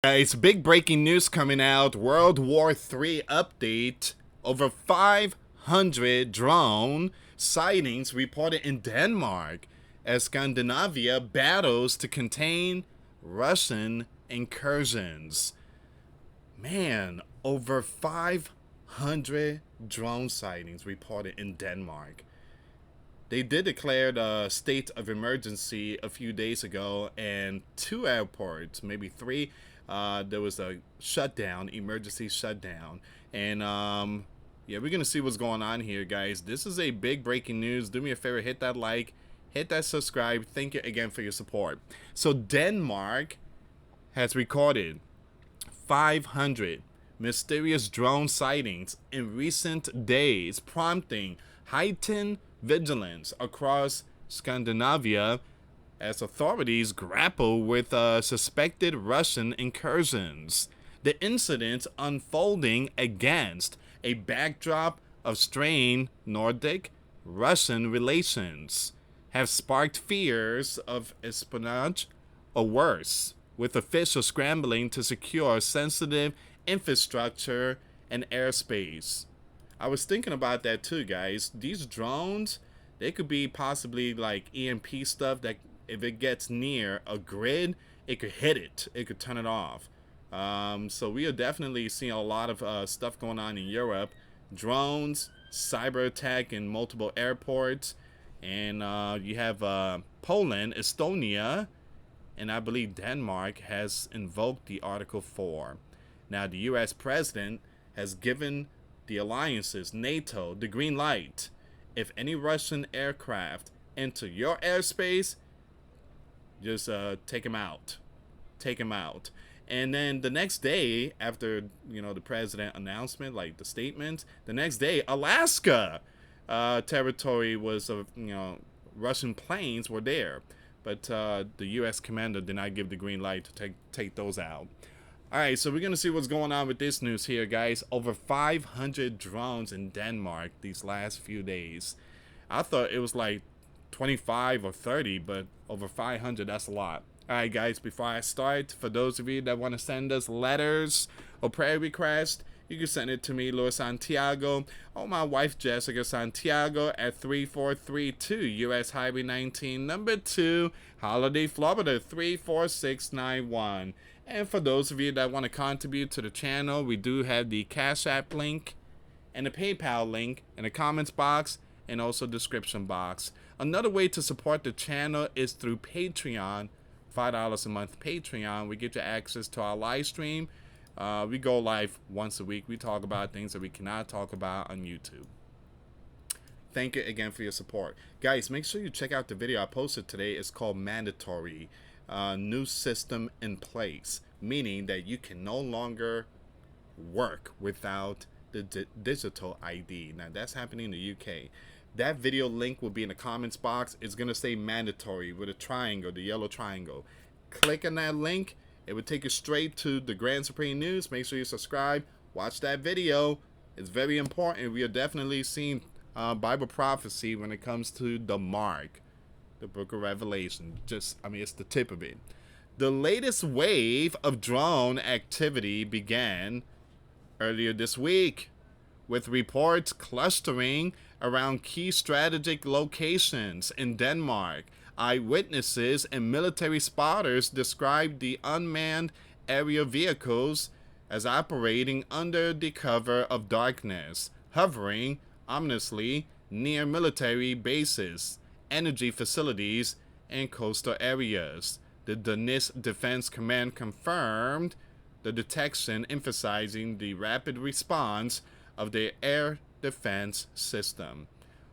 It's big breaking news coming out. World War III update. Over 500 drone sightings reported in Denmark as Scandinavia battles to contain Russian incursions. Man, over 500 drone sightings reported in Denmark. They did declare the state of emergency a few days ago, and two airports, maybe three, there was a shutdown, emergency shutdown. And yeah, we're gonna see what's going on here, guys. This is a big breaking news. Do me a favor, hit that like, hit that subscribe. Thank you again for your support. So Denmark has recorded 500 mysterious drone sightings in recent days, prompting heightened vigilance across Scandinavia as authorities grapple with suspected Russian incursions. The incidents unfolding against a backdrop of strained Nordic Russian relations have sparked fears of espionage or worse, with officials scrambling to secure sensitive infrastructure and airspace. I was thinking about that too, guys. These drones, they could be possibly like EMP stuff that if it gets near a grid, it could hit it. It could turn it off. So we are definitely seeing a lot of stuff going on in Europe. Drones, cyber attack in multiple airports. And you have Poland, Estonia, and I believe Denmark has invoked the Article 4. Now, the US president has given the alliances, NATO, the green light. If any Russian aircraft enter your airspace, just take them out. Take them out. And then the next day, after the president announcement, like the statement, the next day, Alaska territory was Russian planes were there, but the U.S. commander did not give the green light to take those out. All right, so we're going to see what's going on with this news here, guys. Over 500 drones in Denmark these last few days. I thought it was like 25 or 30, but over 500, that's a lot. All right, guys, before I start, for those of you that want to send us letters or prayer requests, you can send it to me, US Santiago, or my wife, Jessica Santiago, at 3432 US Highway 19, number 2, Holiday, Florida, 34691. And for those of you that want to contribute to the channel, we do have the Cash App link and the PayPal link in the comments box and also description box. Another way to support the channel is through Patreon. $5 a month Patreon. We get you access to our live stream. We go live once a week. We talk about things that we cannot talk about on YouTube. Thank you again for your support. Guys, make sure you check out the video I posted today. It's called Mandatory. New system in place, meaning that you can no longer work without the digital ID. Now, that's happening in the UK. That video link will be in the comments box. It's going to say mandatory with a triangle, the yellow triangle. Click on that link. It will take you straight to the Grand Supreme News. Make sure you subscribe. Watch that video. It's very important. We are definitely seeing Bible prophecy when it comes to the mark, the book of Revelation. It's the tip of it. The latest wave of drone activity began earlier this week, with reports clustering around key strategic locations in Denmark. Eyewitnesses and military spotters described the unmanned aerial vehicles as operating under the cover of darkness, hovering ominously near military bases, energy facilities, and coastal areas. The Danish Defense Command confirmed the detection, emphasizing the rapid response of their air defense system.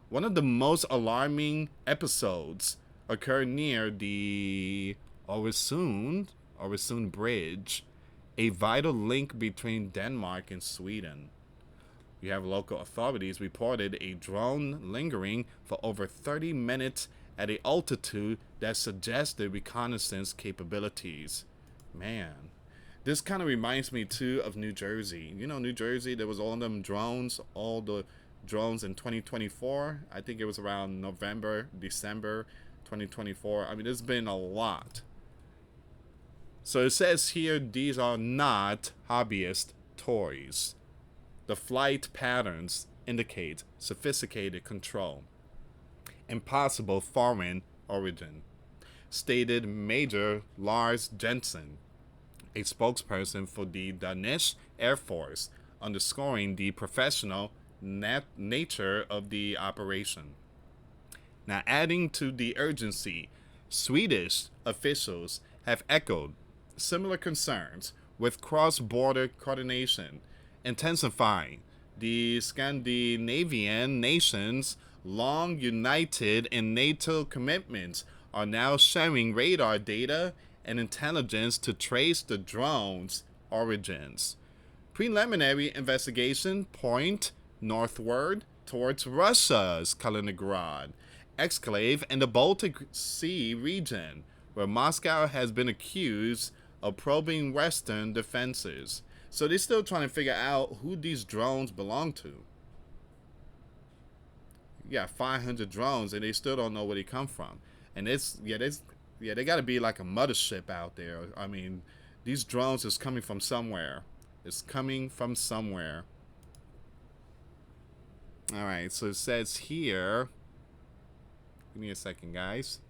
One of the most alarming episodes occurred near the Øresund Bridge, a vital link between Denmark and Sweden. We have local authorities reported a drone lingering for over 30 minutes at an altitude that suggested reconnaissance capabilities. Man, this kind of reminds me too of New Jersey. New Jersey, there was all the drones in 2024. I think it was around November, December 2024. There's been a lot. So it says here these are not hobbyist toys. The flight patterns indicate sophisticated control and possible foreign origin, stated Major Lars Jensen, a spokesperson for the Danish Air Force, underscoring the professional nature of the operation. Now, adding to the urgency, Swedish officials have echoed similar concerns with cross border coordination, intensifying the Scandinavian nations' long united in NATO commitments are now sharing radar data and intelligence to trace the drone's origins. Preliminary investigation point northward towards Russia's Kaliningrad exclave in the Baltic Sea region, where Moscow has been accused of probing Western defenses. So they're still trying to figure out who these drones belong to. You got 500 drones, and they still don't know where they come from. And they got to be like a mothership out there. I mean, these drones is coming from somewhere. It's coming from somewhere. All right, so it says here. Give me a second, guys.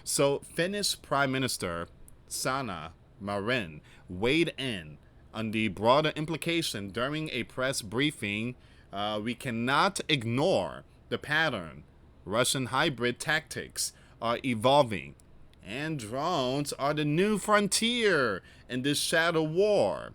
So, Finnish Prime Minister Sanna Marin weighed in on the broader implication during a press briefing. We cannot ignore the pattern. Russian hybrid tactics are evolving, and drones are the new frontier in this shadow war.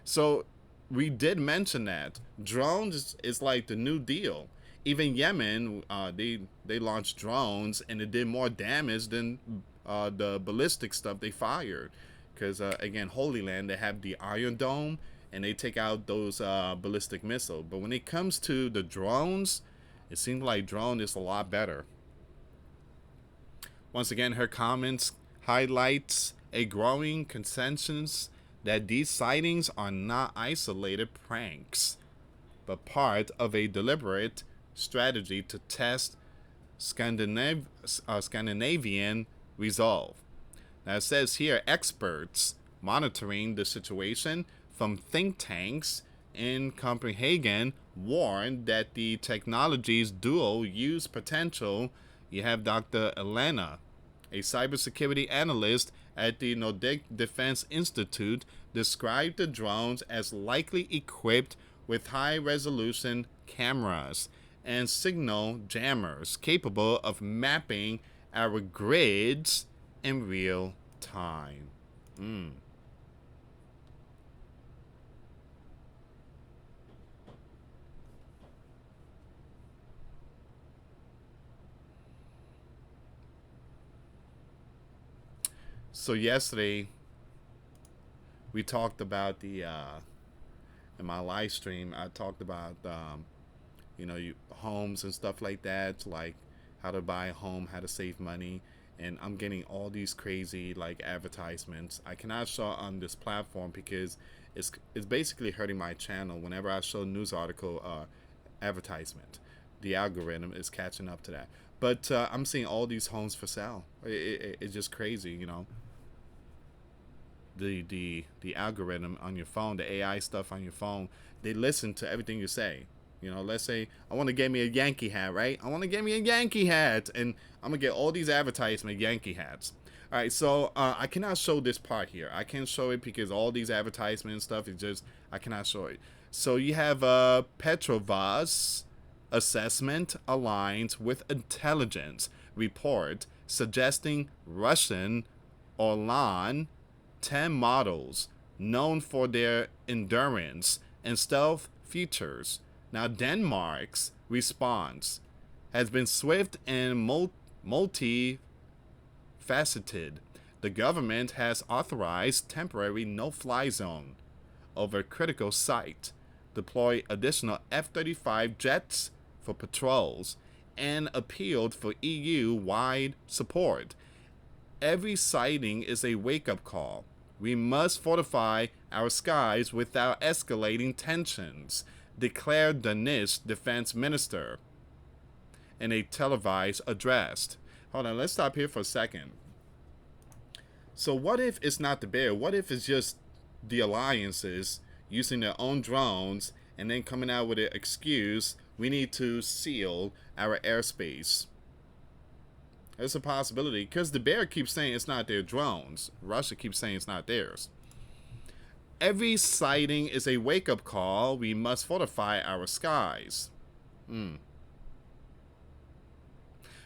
So, we did mention that drones is like the new deal. Even Yemen, they launched drones, and it did more damage than the ballistic stuff they fired. Because again, Holy Land, they have the Iron Dome, and they take out those ballistic missiles. But when it comes to the drones, it seems like drone is a lot better. Once again, her comments highlights a growing consensus that these sightings are not isolated pranks, but part of a deliberate strategy to test Scandinavian resolve. Now it says here, experts monitoring the situation from think tanks in Copenhagen warned that the technology's dual use potential. You have Dr. Elena, a cybersecurity analyst at the Nordic Defense Institute, described the drones as likely equipped with high-resolution cameras and signal jammers capable of mapping our grids in real time. So yesterday, we talked about the in my live stream. I talked about homes and stuff like that, like how to buy a home, how to save money, and I'm getting all these crazy like advertisements. I cannot show on this platform because it's basically hurting my channel. Whenever I show news article advertisement, the algorithm is catching up to that. But I'm seeing all these homes for sale. It's just crazy, you know. The algorithm on your phone, the AI stuff on your phone, they listen to everything you say. You know, let's say I want to get me a Yankee hat, right? I want to get me a Yankee hat, and I'm gonna get all these advertisement Yankee hats. All right, so I cannot show this part here. I can't show it because all these advertisement and stuff is just I cannot show it. So you have Petrovaz assessment aligns with intelligence report suggesting Russian Orlan 10 models known for their endurance and stealth features. Now, Denmark's response has been swift and multifaceted. The government has authorized temporary no-fly zone over critical site, deploy additional F-35 jets for patrols, and appealed for EU-wide support. Every sighting is a wake-up call. We must fortify our skies without escalating tensions, declared Danish Defense Minister in a televised address. Hold on, let's stop here for a second. So what if it's not the bear? What if it's just the alliances using their own drones and then coming out with an excuse, we need to seal our airspace? There's a possibility because the bear keeps saying it's not their drones. Russia keeps saying it's not theirs. Every sighting is a wake-up call. We must fortify our skies.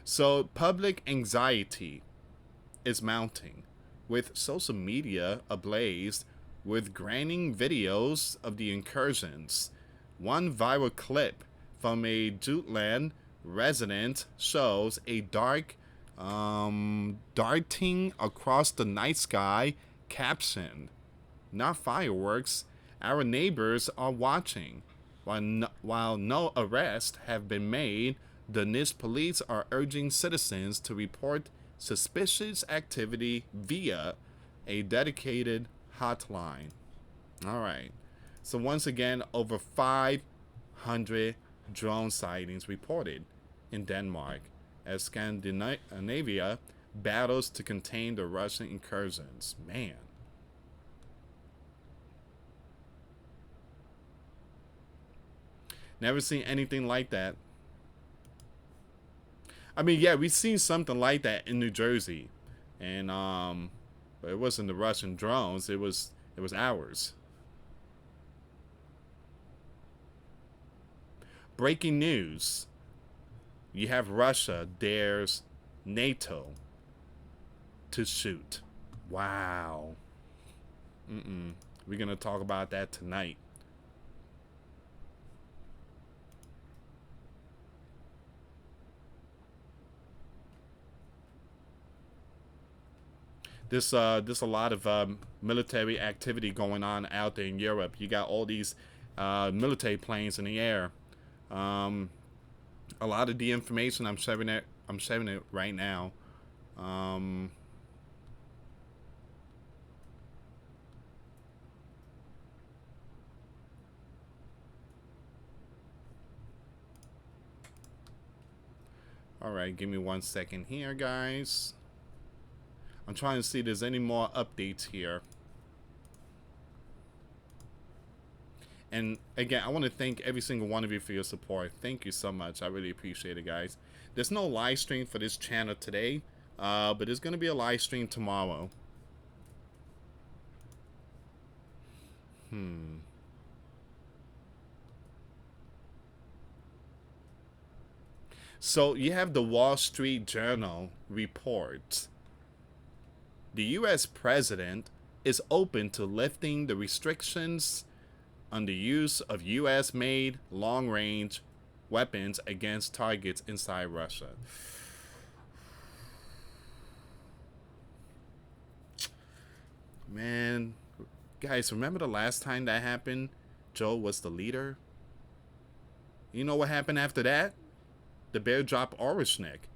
So public anxiety is mounting, with social media ablaze with graining videos of the incursions. One viral clip from a Jutland resident shows a darting across the night sky captioned, "Not fireworks, our neighbors are watching." While no arrests have been made, the Nice police are urging citizens to report suspicious activity via a dedicated hotline. All right. So once again, over 500 drone sightings reported in Denmark as Scandinavia battles to contain the Russian incursions. Man. Never seen anything like that. I mean, yeah, we've seen something like that in New Jersey, and but it wasn't the Russian drones. It was ours. Breaking news: you have Russia dares NATO to shoot. Wow. We're gonna talk about that tonight. There's a lot of military activity going on out there in Europe. You got all these military planes in the air. A lot of the information I'm sharing it right now. All right, give me 1 second here, guys. I'm trying to see if there's any more updates here. And again, I want to thank every single one of you for your support. Thank you so much. I really appreciate it, guys. There's no live stream for this channel today, but there's going to be a live stream tomorrow. So you have the Wall Street Journal report. The US president is open to lifting the restrictions on the use of US-made long-range weapons against targets inside Russia. Man, guys, remember the last time that happened? Joe was the leader. You know what happened after that? The bear dropped Orishnik,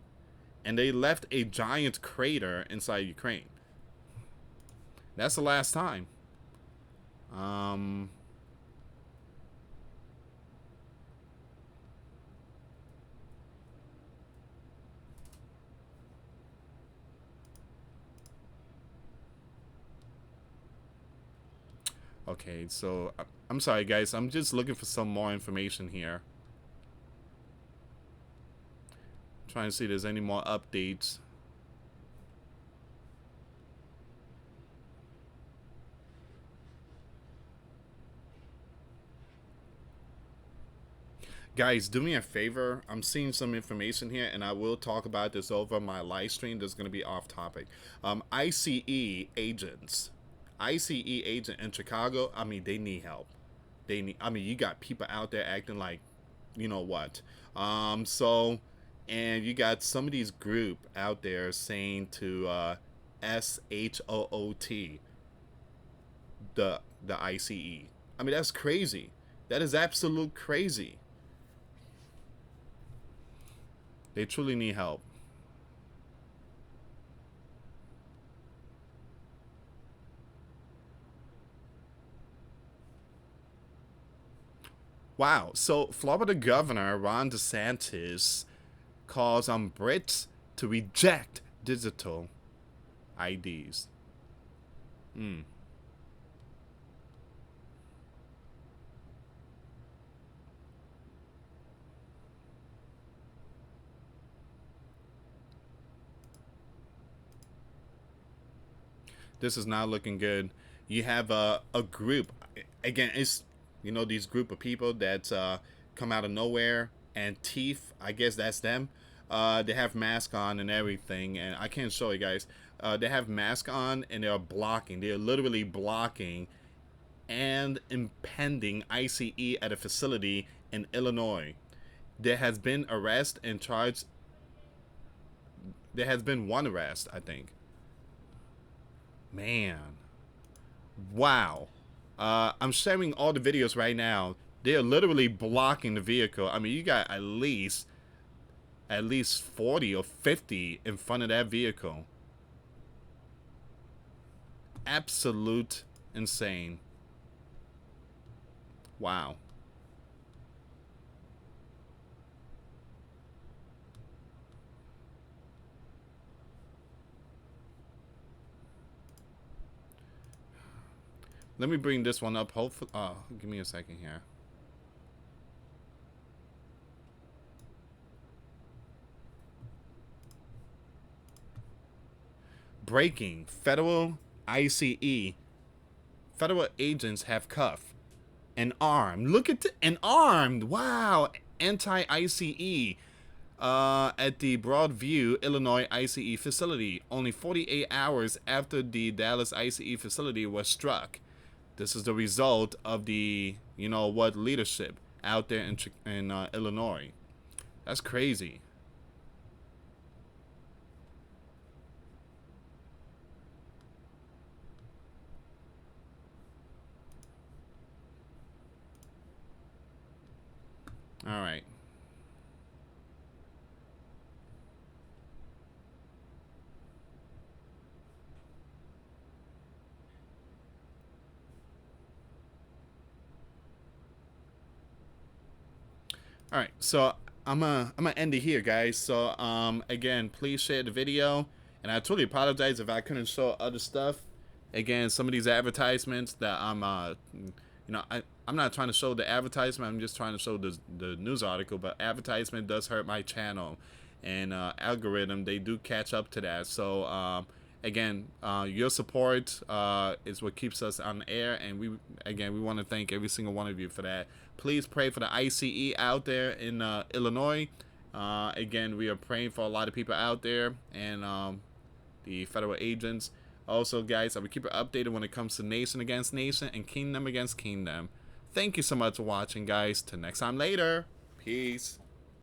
and they left a giant crater inside Ukraine. That's the last time. Okay, so I'm sorry, guys. I'm just looking for some more information here. Trying to see if there's any more updates. Guys, do me a favor. I'm seeing some information here, and I will talk about this over my live stream. That's going to be off topic. ICE agents. ICE agent in Chicago, I mean, they need help. I mean, you got people out there acting like, you know what. And you got some of these group out there saying to SHOOT, the ICE. I mean, that's crazy. That is absolute crazy. They truly need help. Wow. So Florida Governor Ron DeSantis calls on Brits to reject digital IDs. This is not looking good. You have a group. Again, it's, these group of people that come out of nowhere, and Teeth, I guess that's them. They have mask on and everything, and I can't show you guys. They have mask on and they're blocking. They're literally blocking and impending ICE at a facility in Illinois. There has been arrest and charge. There has been one arrest, I think. Man, wow. I'm sharing all the videos right now. They're literally blocking the vehicle. I mean, you got at least 40 or 50 in front of that vehicle. Absolute insane. Wow. Let me bring this one up. Hopefully, give me a second here. Breaking. Federal ICE. Federal agents have cuffed and armed. Look at and armed. Wow. Anti-ICE. At the Broadview, Illinois ICE facility, only 48 hours after the Dallas ICE facility was struck. This is the result of the, leadership out there in Illinois. That's crazy. All right. All right, so I'm gonna end it here, guys. So again, please share the video, and I totally apologize if I couldn't show other stuff. Again, some of these advertisements that I'm not trying to show the advertisement. I'm just trying to show the news article. But advertisement does hurt my channel, and algorithm, they do catch up to that. So again, your support is what keeps us on the air, and we want to thank every single one of you for that. Please pray for the ICE out there in Illinois. Again, we are praying for a lot of people out there, and the federal agents. Also, guys, I will keep it updated when it comes to nation against nation and kingdom against kingdom. Thank you so much for watching, guys. Till next time later. Peace.